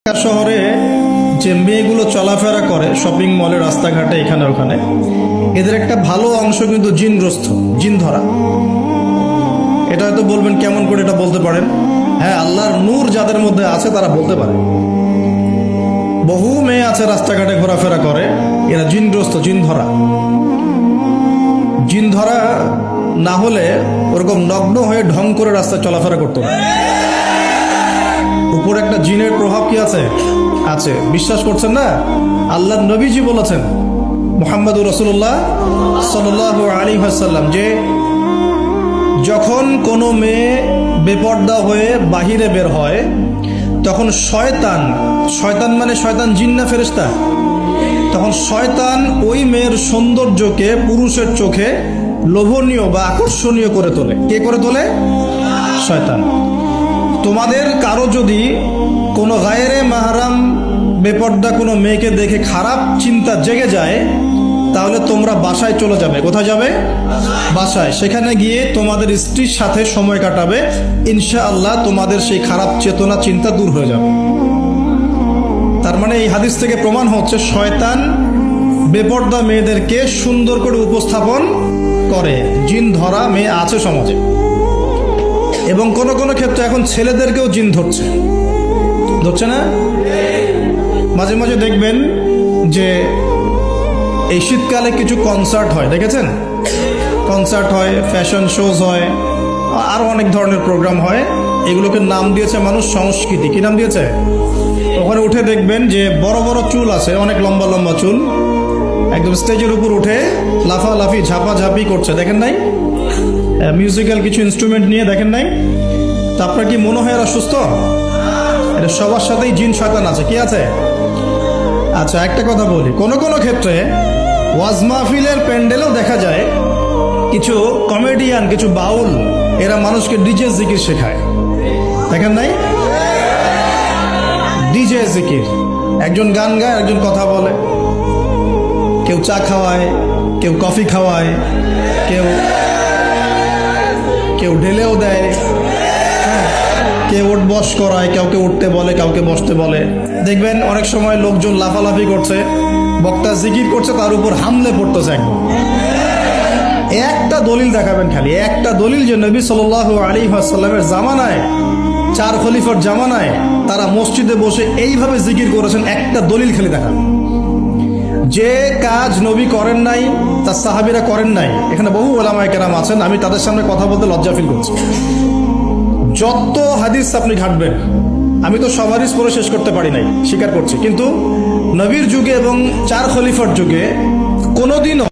ঢাকা শহরে যে মেয়েগুলো চলাফেরা করে শপিং মলে, রাস্তাঘাটে, এখানে ওখানে, এদের একটা ভালো অংশ কিন্তু জিনগ্রস্ত, জিন ধরা। এটা হয়তো বলবেন কেমন করে এটা বলতে পারেন? হ্যাঁ, আল্লাহর নূর যাদের মধ্যে আছে তারা বলতে পারে। বহু মেয়ে আছে রাস্তাঘাটে ঘোরাফেরা করে, এরা জিনগ্রস্ত, জিন ধরা। জিন ধরা না হলে ওরকম নগ্ন হয়ে ঢং করে রাস্তায় চলাফেরা করতো না। উপর একটা জিনের প্রভাব কি আছে? আছে। বিশ্বাস করছেন না? আল্লাহর নবীজি বলেছেন, মুহাম্মদুর রাসূলুল্লাহ সাল্লাল্লাহু আলাইহি ওয়াসাল্লাম, যে যখন কোনো মেয়ে বেপর্দা হয়ে বাহিরে বের হয় তখন শয়তান মানে শয়তান, জিন না ফেরেশতা, তখন শয়তান ওই মেয়ের সৌন্দর্যকে পুরুষের চোখে লোভনীয় বা আকর্ষণীয় করে তোলে। কে করে তোলে? শয়তান। তোমাদের কারো যদি কোনো গায়রে মাহরাম বেপর্দা কোনো মেয়েকে দেখে খারাপ চিন্তা জেগে যায়, তাহলে তোমরা বাসায় চলে যাবে। কোথায় যাবে? বাসায়। সেখানে গিয়ে তোমাদের স্ত্রীর সাথে সময় কাটাবে, ইনশাআল্লাহ তোমাদের সেই খারাপ চেতনা, চিন্তা দূর হয়ে যাবে। তার মানে এই হাদিস থেকে প্রমাণ হচ্ছে শয়তান বেপর্দা মেয়েদেরকে সুন্দর করে উপস্থাপন করে। জিন ধরা মেয়ে আছে সমাজে, এবং কোনো কোনো ক্ষেত্রে এখন ছেলেদেরকেও জিন ধরছে না? মাঝে মাঝে দেখবেন যে এই শীতকালে কিছু কনসার্ট হয়, দেখেছেন? কনসার্ট হয়, ফ্যাশন শোজ হয়, আরও অনেক ধরনের প্রোগ্রাম হয়। এগুলোকে নাম দিয়েছে মানুষ সংস্কৃতি। কি নাম দিয়েছে? ওখানে উঠে দেখবেন যে বড় বড় চুল আছে, অনেক লম্বা লম্বা চুল, একদম স্টেজের উপর উঠে লাফালাফি ঝাপাঝাপি করছে। দেখেন নাই? মিউজিক্যাল কিছু ইনস্ট্রুমেন্ট নিয়ে, দেখেন নাই? তা আপনার কি মনে হয় এরা সুস্থ? এটা সবার সাথেই জিন শয়তান আছে। কি আছে? আচ্ছা, একটা কথা বলি, কোনো কোনো ক্ষেত্রে ওয়াজ মাহফিলের প্যান্ডেলেও দেখা যায় কিছু কমেডিয়ান, কিছু বাউল, এরা মানুষকে ডিজে জিকির শেখায়। দেখেন নাই? ডিজে জিকির, একজন গান গায়, একজন কথা বলে, কেউ চা খাওয়ায়, কেউ কফি খাওয়ায়, কেউ ঢেলেও দেয়, কেউ উঠ বস করায়, কাউকে উঠতে বলে, কাউকে বসতে বলে। দেখবেন অনেক সময় লোকজন লাফালাফি করছে, বক্তা জিকির করছে, তার উপর হামলে পড়তেছে। একদম একটা দলিল দেখাবেন, খালি একটা দলিল, যে নবী সাল্লাল্লাহু আলাইহি ওয়াসাল্লামের জামানায়, 4 খলিফার জামানায় তারা মসজিদে বসে এইভাবে জিকির করেছেন। একটা দলিল খালি দেখাবেন। যে কাজ নবী করেন নাই, তার সাহাবীরা করেন নাই। এখানে বহু উলামায়ে কেরাম আছেন, আমি তাদের সামনে কথা বলতে লজ্জা ফিল করছি। যত হাদিস আপনি ঘাটবেন, আমি তো সব হাদিস পড়ে শেষ করতে পারি নাই, স্বীকার করছি, কিন্তু নবীর যুগে এবং 4 খলিফার যুগে কোনোদিনও